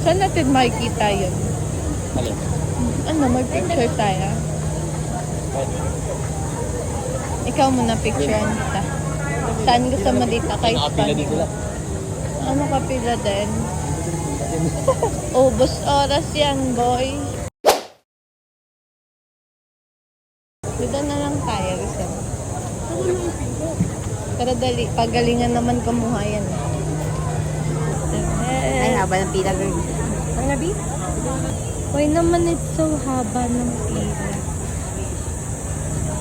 Saan natin makikita yun? Alin? Ano, mag-picture tayo? Ikaw muna picturean kita. Saan gusto mo dito? Kay Nakapila dito lang. Ano kapila din? Ubus oras yan, boy. Dito na lang tayo. Gusto mo? Pero dali, pagalingan naman kumuha yan. Ay, haba ng pila, girl. Ano na, B? Why naman it's so haba ng pila?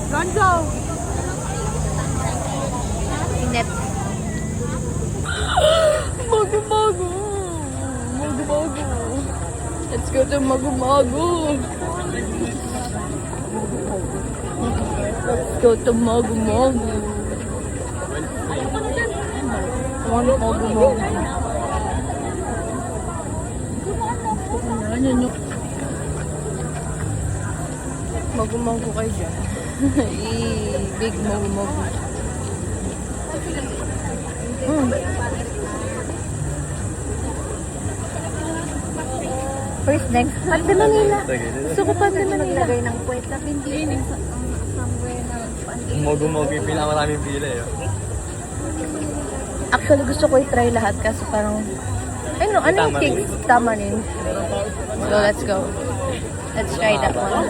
Gonzo! Init. Magumago! Magumago! Let's go to Magumago! Let's go to Magumago! Magumago! Magumago kayo dyan. Big magumago. First next, Pande Manila. Gusto ko pa din Manila. Maglagay ng puwet na hindi somewhere na Mogo-mogo yung pila. Maraming pila eh. Actually, gusto ko i-try lahat kasi parang... ano yung cake? Tamarin. So, let's go. Let's try that one.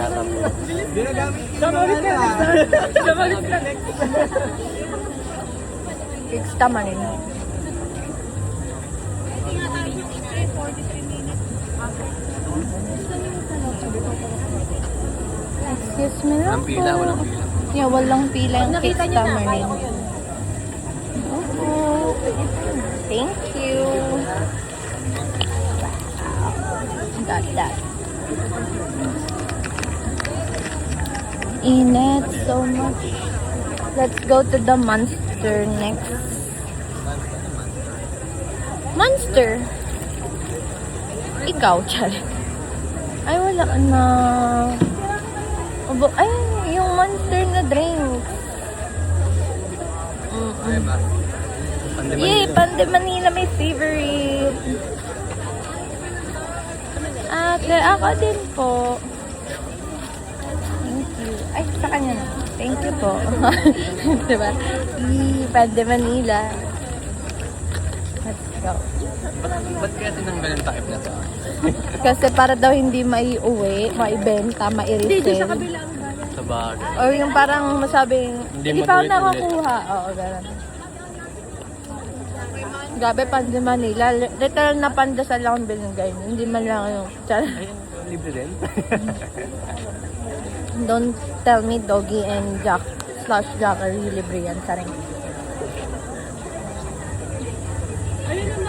Cakes tamarin. Excuse me lang Walang pila, po. walang pila. Yeah, walang pila yung cakes Nakita niyo na, tamarin. Thank you. Got that. Init so much. Let's go to the Monster next. Monster? Ikaw, Chari. Ay, wala na. Ay, yung Monster na drinks. Yay, Pande Manila, my favorite. Okay, ako din po. Thank you. Ay, sa kanya na. Thank you po. Diba? Yay, Pande Manila. Let's go. Ba't kaya tinanggal yung type na to? Kasi para daw hindi maiuwi, maibenta, ma-resell. Sa bagay. Or yung parang masabing, hindi pa ako magulit-ulit. nakakuha. Oo, gano'n. Grabe, Pande Manila. Literal na pandasal lang ang binigay. Hindi man lang yung... Ay, libre din. Don't tell me Doggy and Jack/Jackery libre yan. Saring.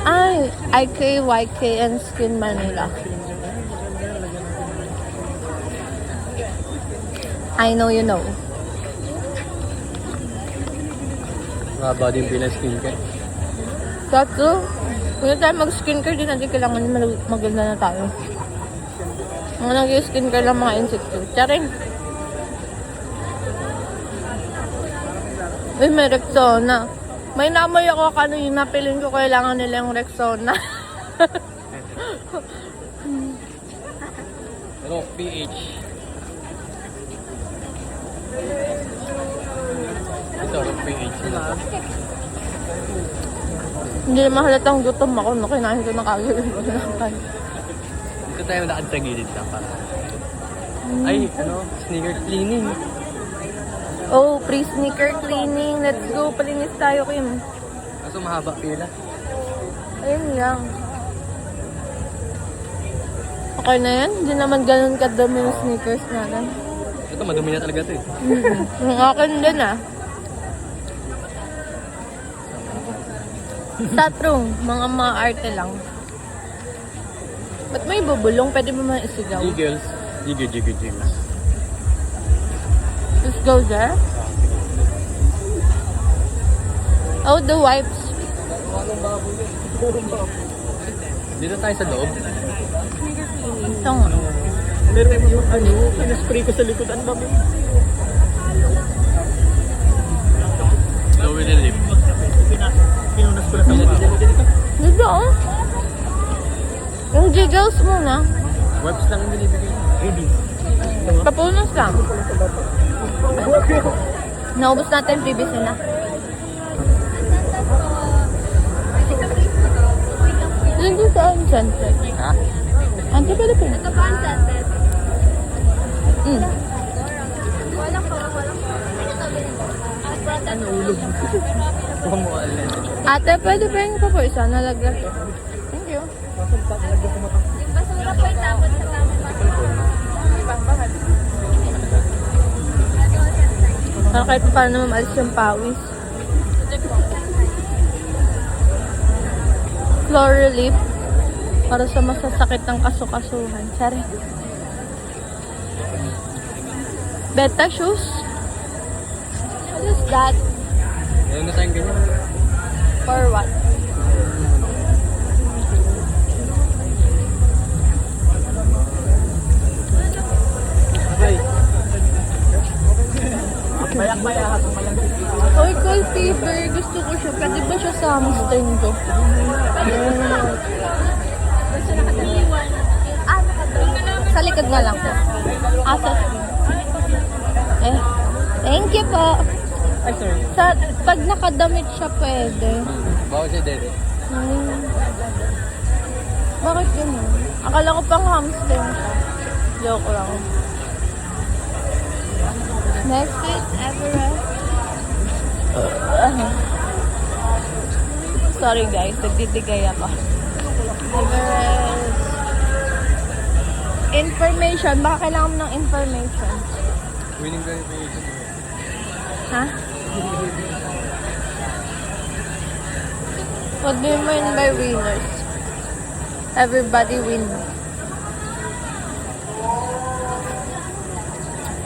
Ay, IK, YK, and Skin Manila. I know you know. Mahaba din pila skincare. Kaso, kung tayo mag-skincare, di natin kailangan maganda na tayo. Mga nag-skincare lang mga insecure. Charing. Uy, may Rexona. May namoy ako kano yung napilin ko kailangan nila yung Rexona. Rock PH. Ito, Rock PH. Hindi naman halatang gutom ako. No? Kinahin ko na kagawin ko na. Dito tayo lakad sa gilid lang para. Ay, sneaker cleaning. Oh, pre-sneaker cleaning. Let's go. Palinis tayo, Kim. Kaso mahaba pila. Ayun lang. Okay na yan? Hindi naman ganun kadami yung sneakers natin. Ito, madumi na talaga ito eh. Yung akin din ah. Tatrong, mga arte lang. Ba't may bubulong? Pwede ba man isigaw? Jiggles. Jiggles. Let's go there. Oh, the wipes. Dito tayo sa loob. Ito nga. Meron yung pinaspray ko sa likod. Ano ba? Lower the lip. Dito oh. Yung Jiggles muna. Webs lang yung binibigay. Ready. Papunos lang. Naubos natin previous nila. Hindi saan sunset. Ha? Ante pwede po. Ito ba ang sunset? Walang ko. Ano ulog? Kumualan. Ate, pwede pa yung po isa. Nalaglag ko. Thank you. Yung basura po yung tapon sa tamang Para kahit paano mamalis yung pawis. Floor relief. Para sa masasakit ng kasukasuhan. Sorry. Beta shoes. What is that? Meron na tayong ganyan. For what? Okay. Mayak-maya ha. Oy, cool paper. Gusto ko siya. Pwede ba siya sa Mustang ko? Sa likod nga lang po. Asas. Thank you po. Ay, sorry. Pag nakadamit siya, pwede. Bawa siya dede. Bakit ganun? Akala ko pang hamstring siya. Joke lang. Next is Everest. Sorry guys, nagdidigay ako. Everest. Information. Baka kailangan mo ng information. Winning verification. Ha? What do you mean by winners? Everybody win.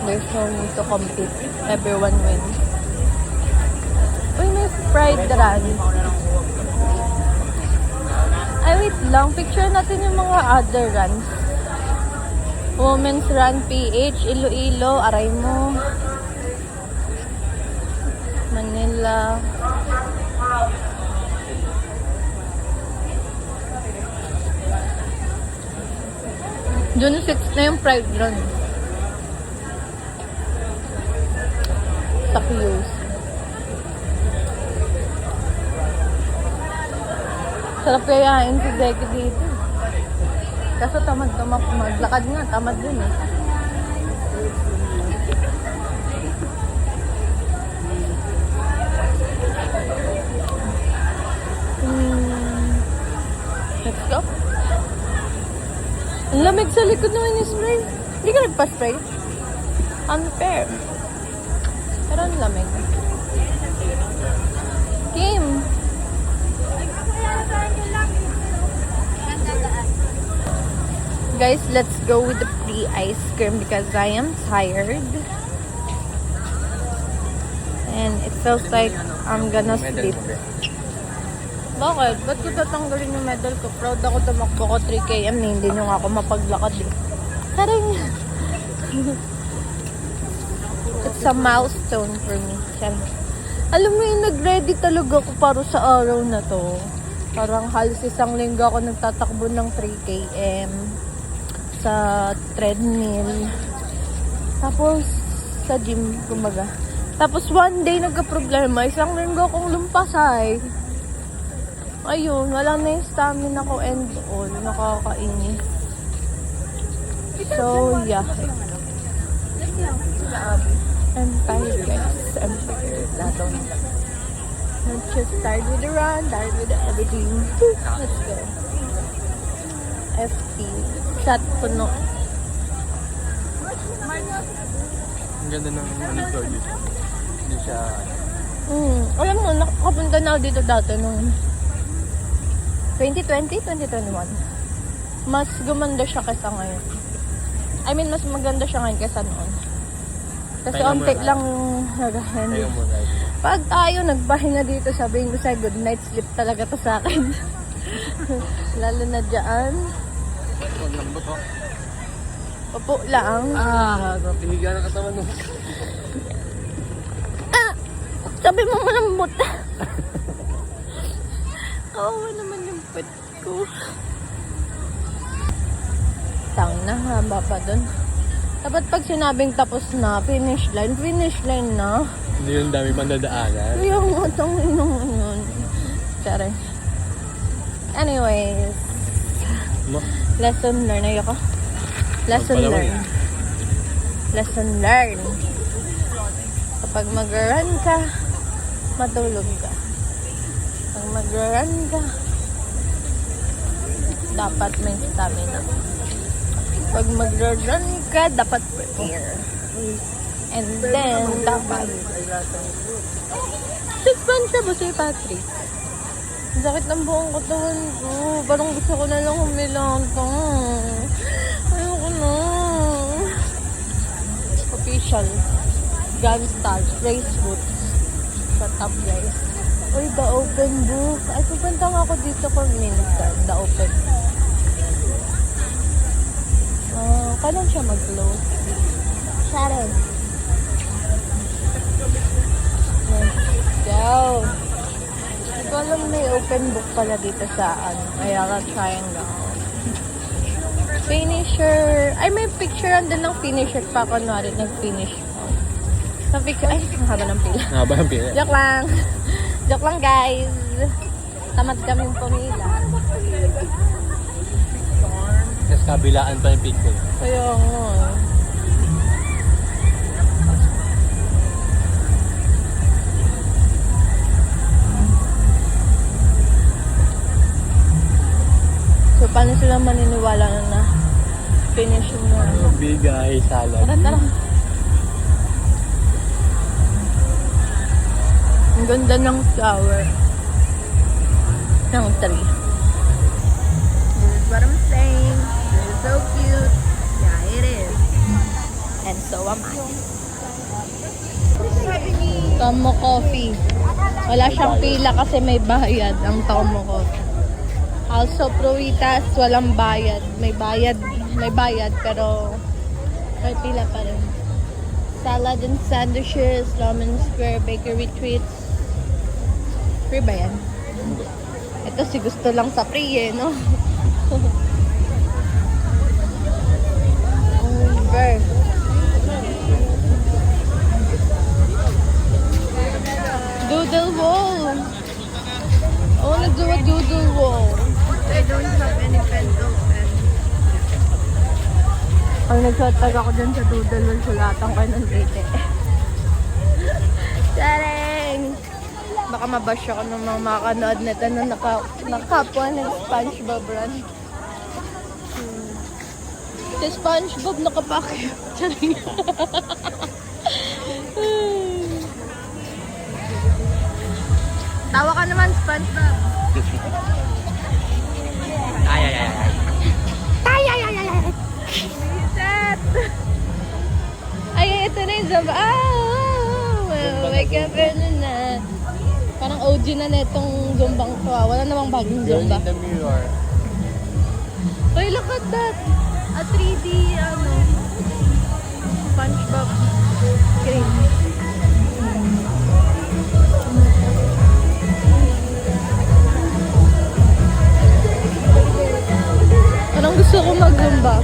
There's no need to compete. Everyone wins. Uy, may pride run. Ay, wait lang. Picture natin yung mga other runs. Women's Run PH, Iloilo, aray mo. Manila. June 6 na yung Pride Run. Sa Q's. Sarap kayain si Zeki dito. Kaso tamad maglakad nga, tamad din eh. Let's go. Ang lamig sa likod ng in-spray. Hindi ka nagpa-spray? Unfair. Pero ang lamig. Kim! Guys, let's go with the free ice cream because I am tired. And it feels like I'm gonna sleep. Bakit? Ba't ko tatanggalin yung medal ko? Proud ako tumakbo ko 3 km. Hindi nyo nga ako mapaglakad eh. Taring! It's a milestone for me. Alam mo yung nag-ready talaga ako para sa araw na to. Parang halos isang linggo ako nagtatakbo ng 3 km. Sa treadmill. Tapos, sa gym, kumbaga. Tapos, one day, nagka-problema. Isang linggo akong lumpasay. Ayun, wala na yung stamina ko and all. Nakakainis. So, yeah. I'm tired, guys. I'm tired. I'm just tired with the run, tired with everything. Let's go. FP. Chat puno. Ang ganda ng floor dito. Hindi siya... Alam mo, nakapunta na ako dito dati nung 2020, 2021. Mas gumanda siya kaysa ngayon. I mean, mas maganda siya ngayon kaysa noon. Kasi Kaya onti mo lang Ayaw mo na. Pag tayo nagbahinga dito, sabihin ko sa'yo, good night sleep talaga to sa akin. Lalo na dyan. Huwag lambot ko. Opo lang. Piniga na katawan mo. Sabi mo malambot. Kawawa naman yung pet ko. Nahaba pa dun. Dapat pag sinabing tapos na, finish line na. Hindi yung dami pang dadaanan. Kaya nga, tangin naman yun. Tsare. Anyways, lesson learn. Ayoko. Lesson Palawan. learn. Lesson learn. Kapag mag-run ka, matulog ka. Pag mag-run ka, dapat may stamina. Pag mag-run ka, dapat prepare. And then, dapat sispan siya ba si Patrick? Ang sakit ng buong katawan ko. Parang gusto ko na lang humilang to. Ayoko na. Official. Gunstarch. Race boots. Shut up, guys. Uy, the open book. Ay, pupunta nga ako dito for minsan. The open book. Kailan siya mag-close? Sharon. Let's go. Hindi ko alam may open book pala dito sa Ayala Triangle. Finisher. Ay, may picture din ng finisher pa. Kunwari, nag-finish ko. Sa picture. Ay, ang haba ng pila. Haba ng pila. Joke lang. Joke lang, guys. Tamad kaming pumila. Tapos kabilaan pa yung picture. Kaya nga. So, paano sila maniniwala na finish na? Bigay, salad. Tara. Ang ganda ng flower. Ng tree. This is what I'm saying. This is so cute. Yeah, it is. And so am I. Tomo Coffee. Wala siyang pila kasi may bayad ang Tomo Coffee. Also, Pruitas, walang bayad. May bayad pero may pila pa rin. Salad and sandwiches, Lemon Square Bakery Treats. Free ba yan? Ito si gusto lang sa free no? Over. Doodle wall. I wanna do a doodle wall. I don't have any pencil pen. Ang nagtatag ako dyan sa doodle wall, sulatan ko ng tete. Sareng! Baka mabash ako ng mga makakanood nito na nakapwa ng SpongeBob run. Si SpongeBob nakapakyo. Charing. Tawa ka naman, SpongeBob. Ay. Reset! Ay, ito na yung Zumba. Wake up na. Parang OG na netong Zumbang to. Wala namang bagong Girl Zumba. in the mirror. Uy, look at that. A 3D, SpongeBob screen. Parang gusto ko mag-Zumba.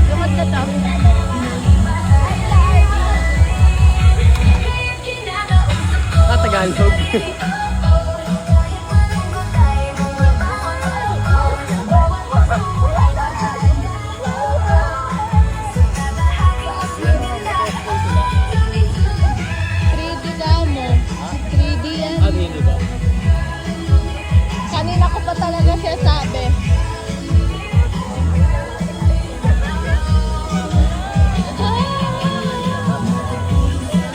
Lumad na to. Tagalog. Hindi ba? Kanina ko pa talaga siya sabi.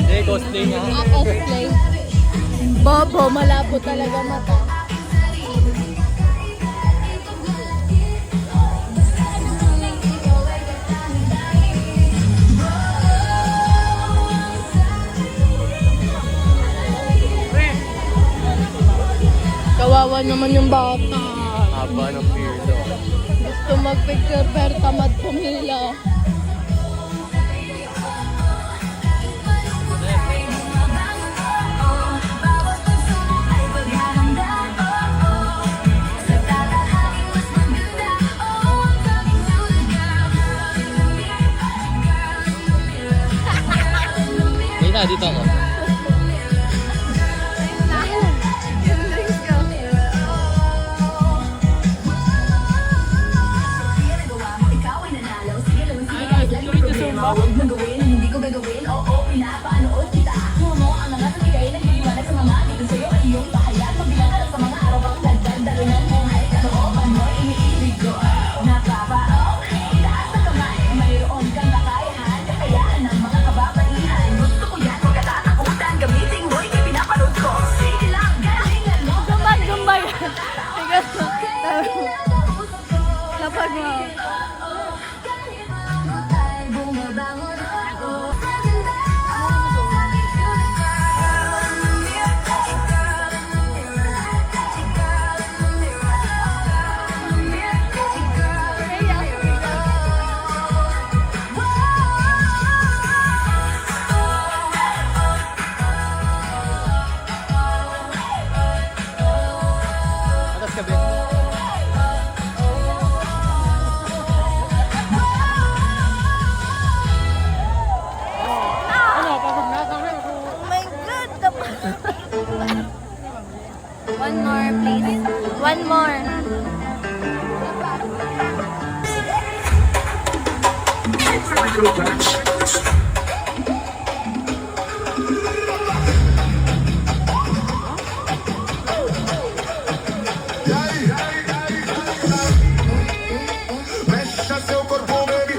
Hindi, cosplay nga. Cosplay. Bobo, malabo talaga mata. Kawawa naman yung bata. Haba ng weirdo. Gusto mag-picture pero tamad pumila. dito ako. Hindi ko gagawin, oo, pinapaanood kita. Mo ang mga tumigay na hiniwanag sa mga dito sa'yo ay iyong pahayag. Magbilang ka lang sa mga araw ang nagdandalo ng buhay. Kalooban mo, iniibig ko. Napapa-okay, taas na kamay. Mayroon kang kakayahan, kakayaan ng mga kababaihan. Gusto ko yan, huwag katatakutan. Gamitin mo, pinapanood ko. Sige lang, galingan mo. Gumbay. Lapag mo. Bumabangon ako. Atas gabi. Oh my God! One more, please. One more. Mexa seu corpo, baby.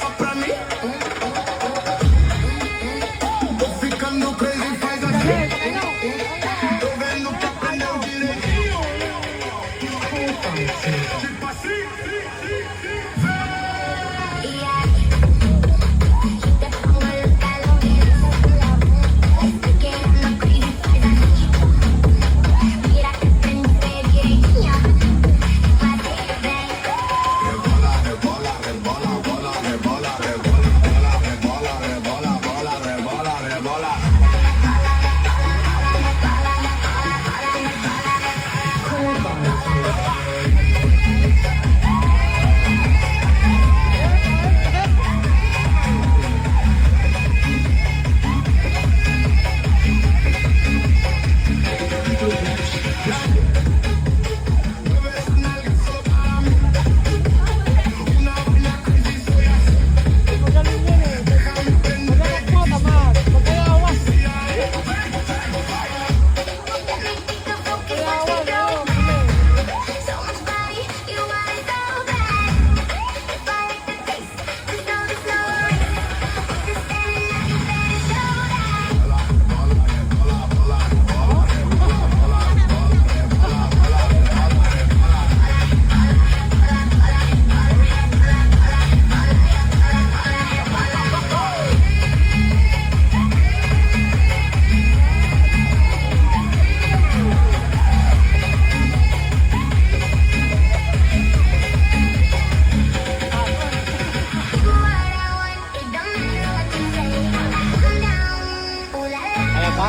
Só pra mim. Tô ficando crazy, faz assim. Tô vendo que aprendeu direitinho. Tipo assim. Rebola, rebola, bola, rebola, rebola, rebola, rebola, bola, rebola, rebola. Kaya pa?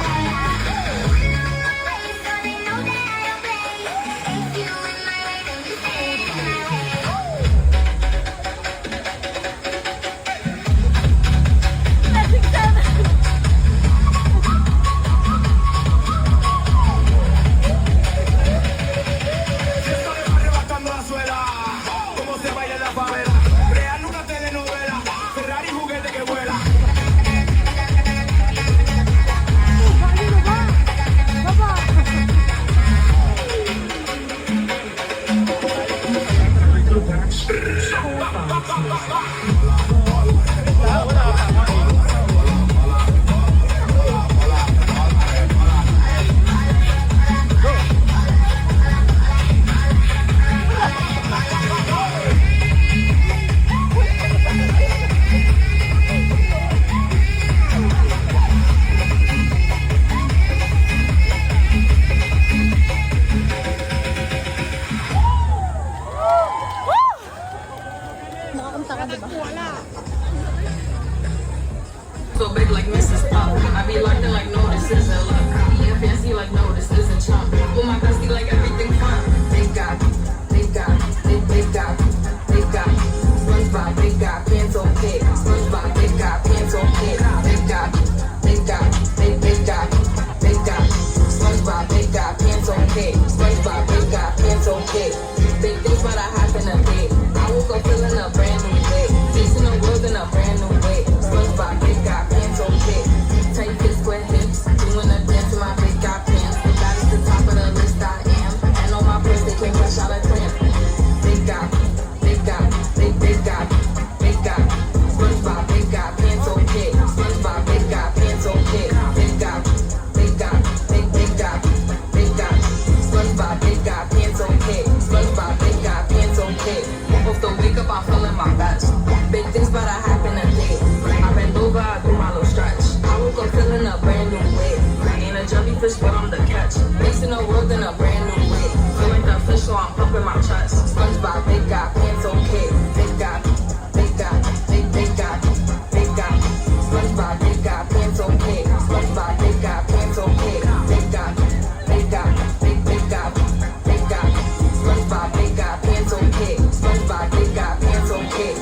Arrebatando la suela, como se baila en la favela. Real una telenovela, Ferrari juguete que vuela. Nakakamta ka, diba? So big like Mrs. Pop. I be lurking like no, this isn't luck. Yeah, fancy like no, this isn't chump. Pull my bestie like everything fun. They got, they got, they got, they got. SpongeBob, they got pants on pig. SpongeBob, they got pants on pig. They got. but I happen to date. I bend over, I do my little stretch. I woke up feeling a brand new way. Ain't a jellyfish, but I'm the catch. Mixing the world in a brand new way. Feel like the fish, so I'm pumping my chest. SpongeBob, big guy, pants okay. Big guy, big guy, big guy, big guy. SpongeBob, big guy, pants okay. SpongeBob, big guy, pants okay. Big guy, big guy, big guy, big guy. SpongeBob, big guy, pants okay. SpongeBob, big guy, pants okay.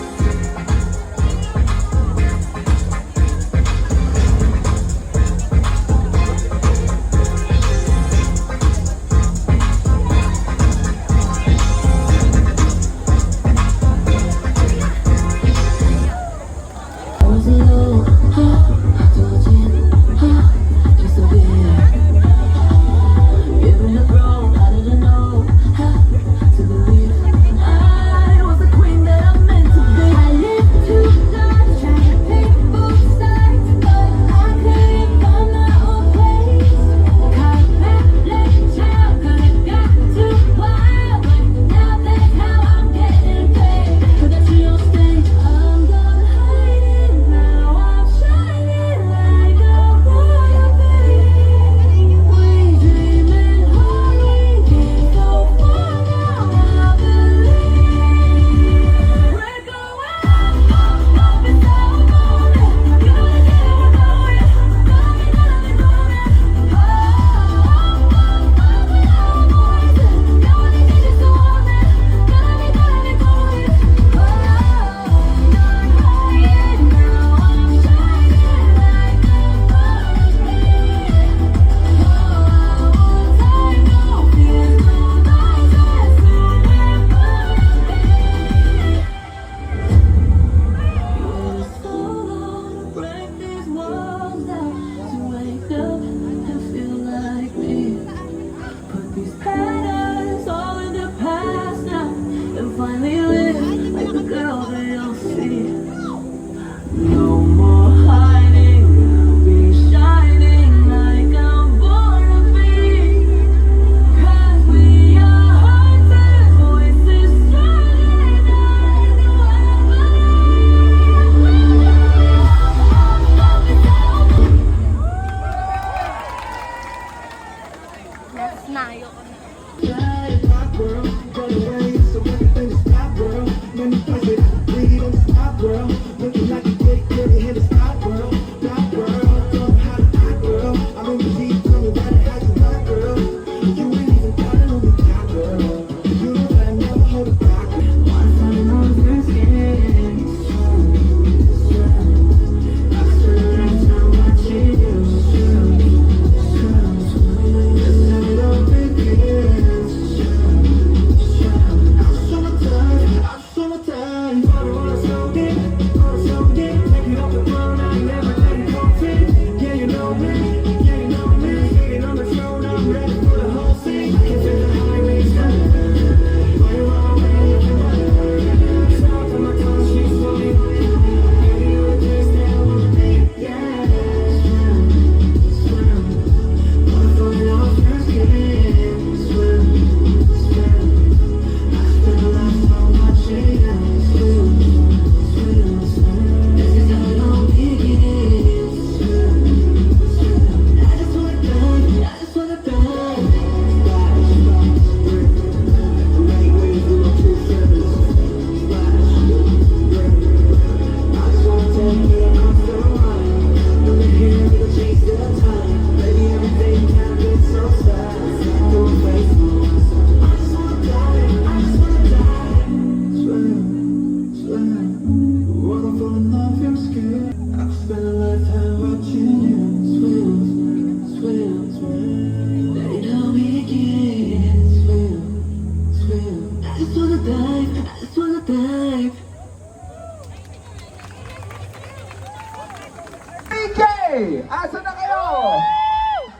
Asa na kayo?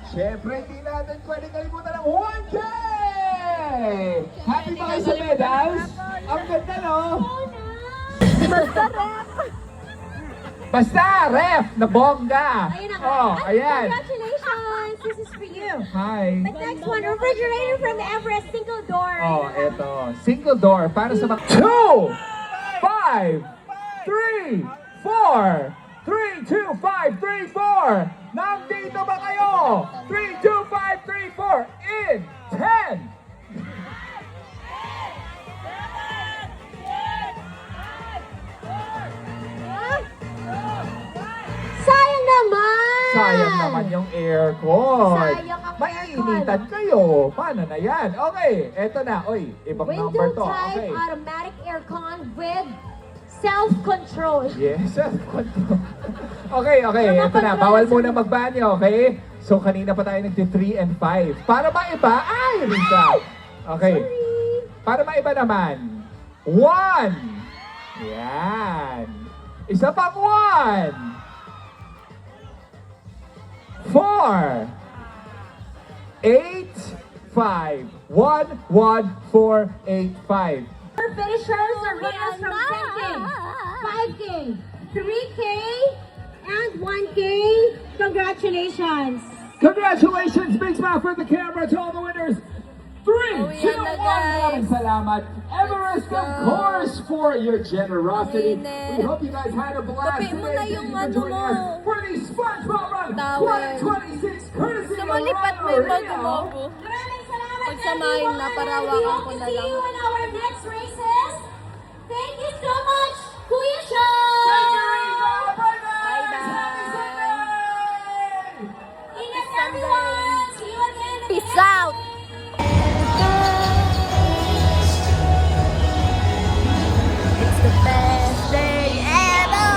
Siyempre, hindi natin pwede kalimutan ng 1K! Happy ba kayo sa medals? Ang ganda, no? Basta ref na bongga. Ayun na nga. Oh, ayan. Congratulations! This is for you. Hi. But next one, refrigerator from Everest, single door. Oh, eto. Single door para sa mga 2, 5, 3, 4. 3, 2, 5, 3, 4. Nandito ba kayo? 3, 2, 5, 3, 4. In 10. Sayang naman! Sayang naman yung aircon. Sayang ang Maiinitan kayo. Paano na yan? Okay, eto na. Oy, ibang number Window to. type Okay. automatic aircon with self-control. Yes, self-control. Okay, eto na. Bawal muna magbanyo, okay? So, kanina pa tayo nagti-3 and 5. Para maiba, ay, Risa. Okay. Para maiba naman. 1. Yan. Isa pang 1. 4. 8, 5. 1, 1, 4, 8, 5. Our finishers are runners from 10K, 5K, 3K, and 1K. Congratulations! Congratulations, big smile for the camera to all the winners. 3, 2, 1. Uwi na, guys. Maraming salamat. Everest, of go. course, for your generosity. Uwi na. We hope you guys had a blast Tapiin mo today. na Thank yung you for ano joining mo. us for the SpongeBob Run Towel. 2026 courtesy of Sumalipat mo Run yung Rio. bago-bago. Maraming salamat, Pagsamahin na, everyone. parawakan We ko hope to na see lang. you in our next races. Thank you so much, Kuya Thank you, Sean! Risa. Bye, guys. Bye-bye. Happy Sunday. Ingat everyone! See you again! at the Peace next out. day. It's the best day ever!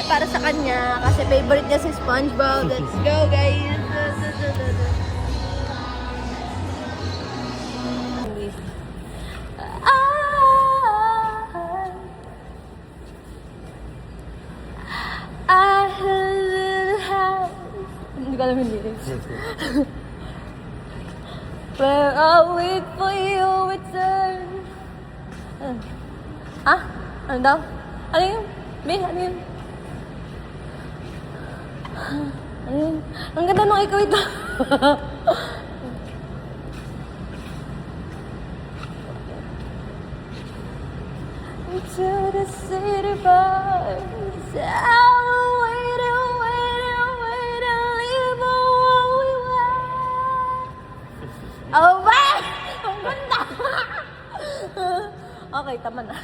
Para sa kanya, kasi favorite niya si SpongeBob. Let's go, guys! I had a little house. Hindi ko alam yung lyrics. Where I'll wait for your return. Ah? Ano daw? Ano yun? Bin, ano yun? Ano yun? Ang ganda nung ikaw ito. To the city boys, I will wait and wait and wait and live on what we were. Oh, ba? Ang ganda! Okay, tama na.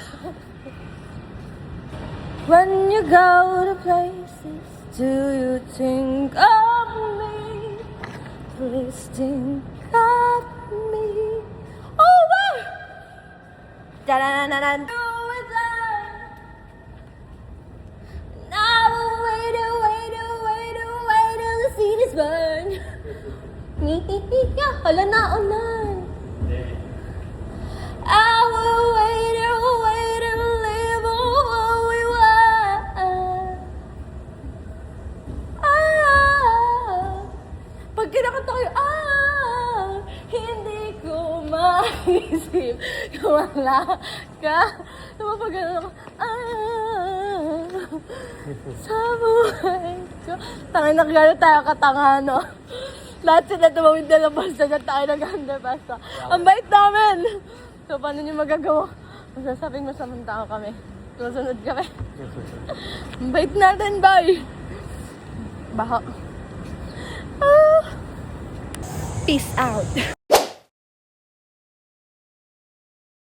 When you go to places, do you think of me? Please think of me. Oh, ba? Da-da-da-da-da. Do it loud. I will wait and wait and wait and wait till the scene is burned. Hala na, ulan. I will wait and live on what we were. Pag kinakanta ko yung hindi ko maisip wala ka. Pag gano'n ako, sa buhay ko. Tangin na gano'n tayo katanga, no? Lahat sila tumawid na lang basta na tayo nag-underpass. Ang bait namin! So, paano nyo magagawa? Masasabing masamang tao kami. Susunod kami. Ang bait natin, bye! Baho. Peace out.